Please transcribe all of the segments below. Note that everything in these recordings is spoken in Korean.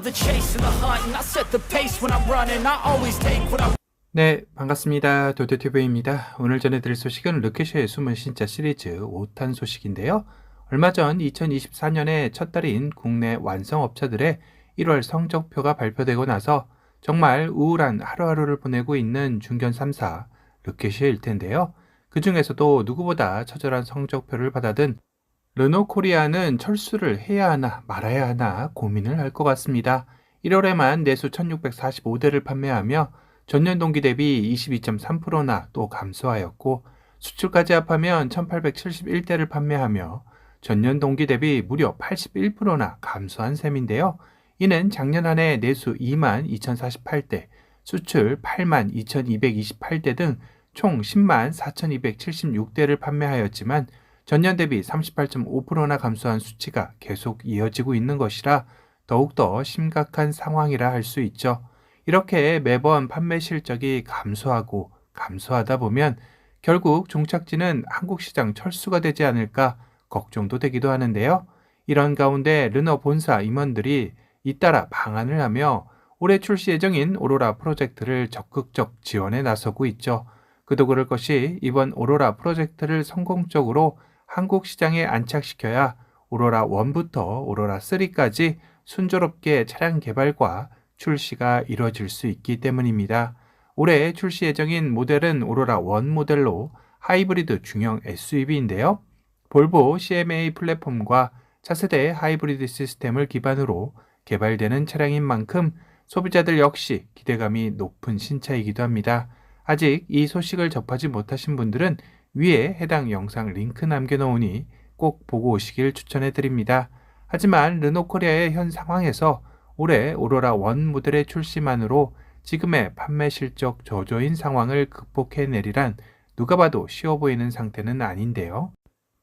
the chase and the hunt, and I set the pace when I'm running. I always take what I 네, 반갑습니다. 도도TV입니다. 오늘 전해드릴 소식은 르케쉐의 숨은 신자 시리즈 5탄 소식인데요. 얼마 전 2024년의 첫 달인 국내 완성업체들의 1월 성적표가 발표되고 나서 정말 우울한 하루하루를 보내고 있는 중견 3사 르케쉐일 텐데요. 그 중에서도 누구보다 처절한 성적표를 받아든 르노코리아는 철수를 해야 하나 말아야 하나 고민을 할 것 같습니다. 1월에만 내수 1645대를 판매하며 전년 동기 대비 22.3%나 또 감소하였고 수출까지 합하면 1871대를 판매하며 전년 동기 대비 무려 81%나 감소한 셈인데요. 이는 작년 한 해 내수 2만 2048대, 수출 8만 2228대 등 총 10만 4276대를 판매하였지만 전년 대비 38.5%나 감소한 수치가 계속 이어지고 있는 것이라 더욱더 심각한 상황이라 할 수 있죠. 이렇게 매번 판매 실적이 감소하고 감소하다 보면 결국 종착지는 한국 시장 철수가 되지 않을까 걱정도 되기도 하는데요. 이런 가운데 르노 본사 임원들이 잇따라 방안을 하며 올해 출시 예정인 오로라 프로젝트를 적극적 지원에 나서고 있죠. 그도 그럴 것이 이번 오로라 프로젝트를 성공적으로 한국 시장에 안착시켜야 오로라 1부터 오로라 3까지 순조롭게 차량 개발과 출시가 이뤄질 수 있기 때문입니다. 올해 출시 예정인 모델은 오로라 1 모델로 하이브리드 중형 SUV인데요. 볼보 CMA 플랫폼과 차세대 하이브리드 시스템을 기반으로 개발되는 차량인 만큼 소비자들 역시 기대감이 높은 신차이기도 합니다. 아직 이 소식을 접하지 못하신 분들은 위에 해당 영상 링크 남겨놓으니 꼭 보고 오시길 추천해 드립니다. 하지만 르노코리아의 현 상황에서 올해 오로라 1 모델의 출시만으로 지금의 판매 실적 저조인 상황을 극복해내리란 누가 봐도 쉬워 보이는 상태는 아닌데요.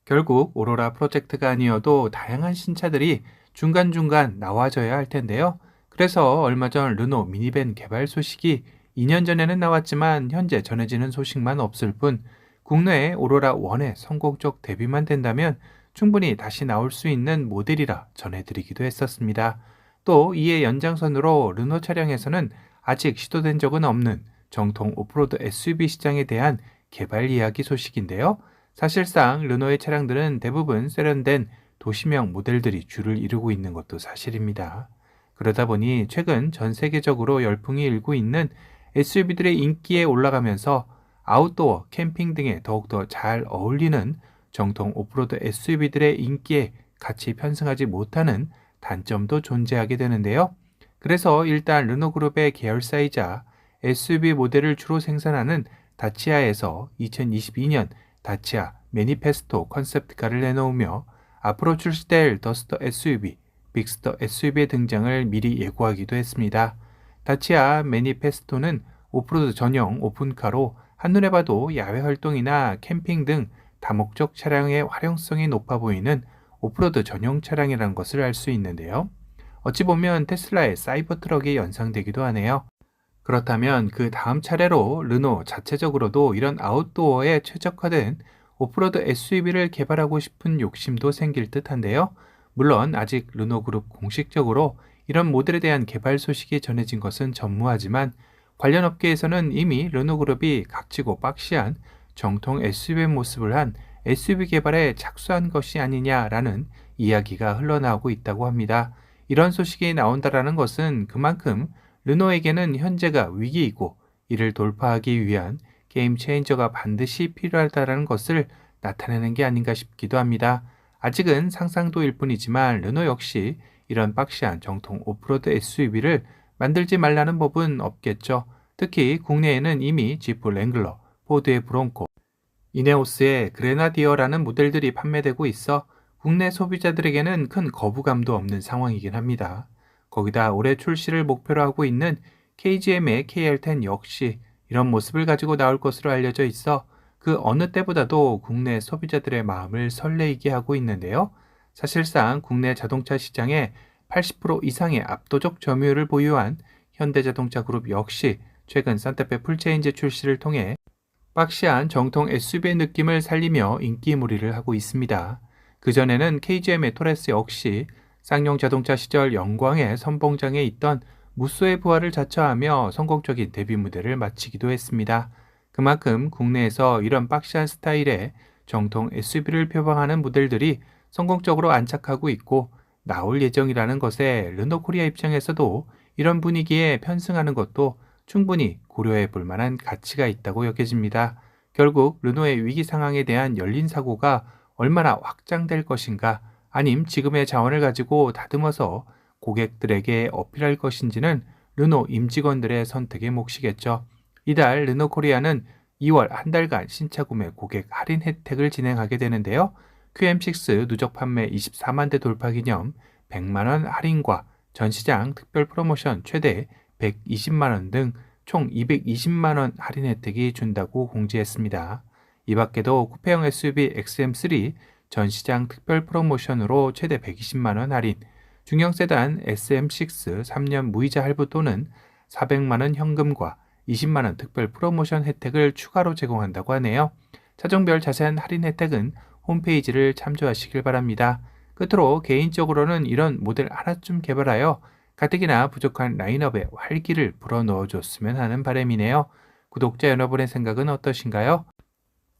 결국 오로라 프로젝트가 아니어도 다양한 신차들이 중간중간 나와줘야 할 텐데요. 그래서 얼마 전 르노 미니밴 개발 소식이 2년 전에는 나왔지만 현재 전해지는 소식만 없을 뿐 국내에 오로라 1의 성공적 데뷔만 된다면 충분히 다시 나올 수 있는 모델이라 전해드리기도 했었습니다. 또 이에 연장선으로 르노 차량에서는 아직 시도된 적은 없는 정통 오프로드 SUV 시장에 대한 개발 이야기 소식인데요. 사실상 르노의 차량들은 대부분 세련된 도시명 모델들이 주를 이루고 있는 것도 사실입니다. 그러다 보니 최근 전 세계적으로 열풍이 일고 있는 SUV들의 인기에 올라가면서 아웃도어, 캠핑 등에 더욱더 잘 어울리는 정통 오프로드 SUV들의 인기에 같이 편승하지 못하는 단점도 존재하게 되는데요. 그래서 일단 르노그룹의 계열사이자 SUV 모델을 주로 생산하는 다치아에서 2022년 다치아 매니페스토 컨셉트카를 내놓으며 앞으로 출시될 더스터 SUV, 빅스터 SUV의 등장을 미리 예고하기도 했습니다. 다치아 매니페스토는 오프로드 전용 오픈카로 한눈에 봐도 야외 활동이나 캠핑 등 다목적 차량의 활용성이 높아 보이는 오프로드 전용 차량이라는 것을 알 수 있는데요. 어찌 보면 테슬라의 사이버 트럭이 연상되기도 하네요. 그렇다면 그 다음 차례로 르노 자체적으로도 이런 아웃도어에 최적화된 오프로드 SUV를 개발하고 싶은 욕심도 생길 듯한데요. 물론 아직 르노 그룹 공식적으로 이런 모델에 대한 개발 소식이 전해진 것은 전무하지만 관련 업계에서는 이미 르노 그룹이 각지고 박시한 정통 SUV의 모습을 한 SUV 개발에 착수한 것이 아니냐라는 이야기가 흘러나오고 있다고 합니다. 이런 소식이 나온다라는 것은 그만큼 르노에게는 현재가 위기이고 이를 돌파하기 위한 게임 체인저가 반드시 필요하다는 것을 나타내는 게 아닌가 싶기도 합니다. 아직은 상상도일 뿐이지만 르노 역시 이런 박시한 정통 오프로드 SUV를 만들지 말라는 법은 없겠죠. 특히 국내에는 이미 지프 랭글러, 포드의 브론코, 이네오스의 그레나디어라는 모델들이 판매되고 있어 국내 소비자들에게는 큰 거부감도 없는 상황이긴 합니다. 거기다 올해 출시를 목표로 하고 있는 KGM의 KR10 역시 이런 모습을 가지고 나올 것으로 알려져 있어 그 어느 때보다도 국내 소비자들의 마음을 설레이게 하고 있는데요. 사실상 국내 자동차 시장의 80% 이상의 압도적 점유율을 보유한 현대자동차 그룹 역시 최근 산타페 풀체인지 출시를 통해 박시한 정통 SUV의 느낌을 살리며 인기몰이를 하고 있습니다. 그전에는 KGM의 토레스 역시 쌍용 자동차 시절 영광의 선봉장에 있던 무쏘의 부활을 자처하며 성공적인 데뷔 무대를 마치기도 했습니다. 그만큼 국내에서 이런 박시한 스타일의 정통 SUV를 표방하는 모델들이 성공적으로 안착하고 있고 나올 예정이라는 것에 르노코리아 입장에서도 이런 분위기에 편승하는 것도 충분히 고려해 볼 만한 가치가 있다고 여겨집니다. 결국 르노의 위기 상황에 대한 열린 사고가 얼마나 확장될 것인가, 아님 지금의 자원을 가지고 다듬어서 고객들에게 어필할 것인지는 르노 임직원들의 선택의 몫이겠죠. 이달 르노코리아는 2월 한 달간 신차 구매 고객 할인 혜택을 진행하게 되는데요. QM6 누적 판매 24만 대 돌파 기념 100만 원 할인과 전시장 특별 프로모션 최대 120만 원 등 총 220만 원 할인 혜택이 준다고 공지했습니다. 이 밖에도 쿠페형 SUV XM3 전시장 특별 프로모션으로 최대 120만 원 할인, 중형 세단 SM6 3년 무이자 할부 또는 400만 원 현금과 20만 원 특별 프로모션 혜택을 추가로 제공한다고 하네요. 차종별 자세한 할인 혜택은 홈페이지를 참조하시길 바랍니다. 끝으로 개인적으로는 이런 모델 하나쯤 개발하여 가뜩이나 부족한 라인업에 활기를 불어넣어줬으면 하는 바람이네요. 구독자 여러분의 생각은 어떠신가요?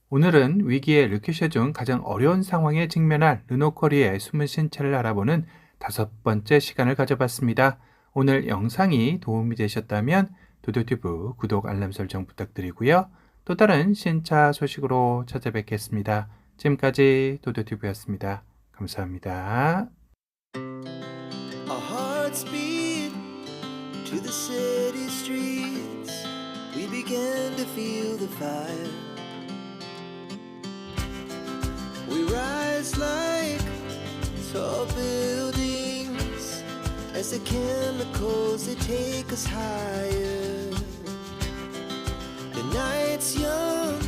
오늘은 위기의 르큐쉐 중 가장 어려운 상황에 직면한 르노코리아의 숨은 신차를 알아보는 5번째 시간을 가져봤습니다. 오늘 영상이 도움이 되셨다면 도도튜브 구독 알람 설정 부탁드리고요. 또 다른 신차 소식으로 찾아뵙겠습니다. 지금까지 도도튜브였습니다. 감사합니다. Our hearts beat to the city streets. We began to feel the fire. We rise like tall buildings as the chemicals they take us higher. The night's young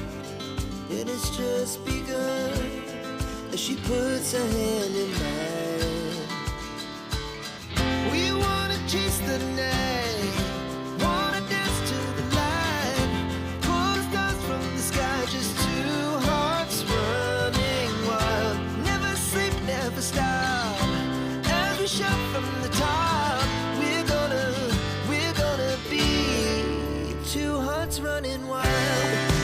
and it's just begun as she puts her hand in mine. We wanna chase the night, wanna dance to the light, pull the stars from the sky, just two hearts running wild. Never sleep, never stop, as we shout from the top. We're gonna be two hearts running wild.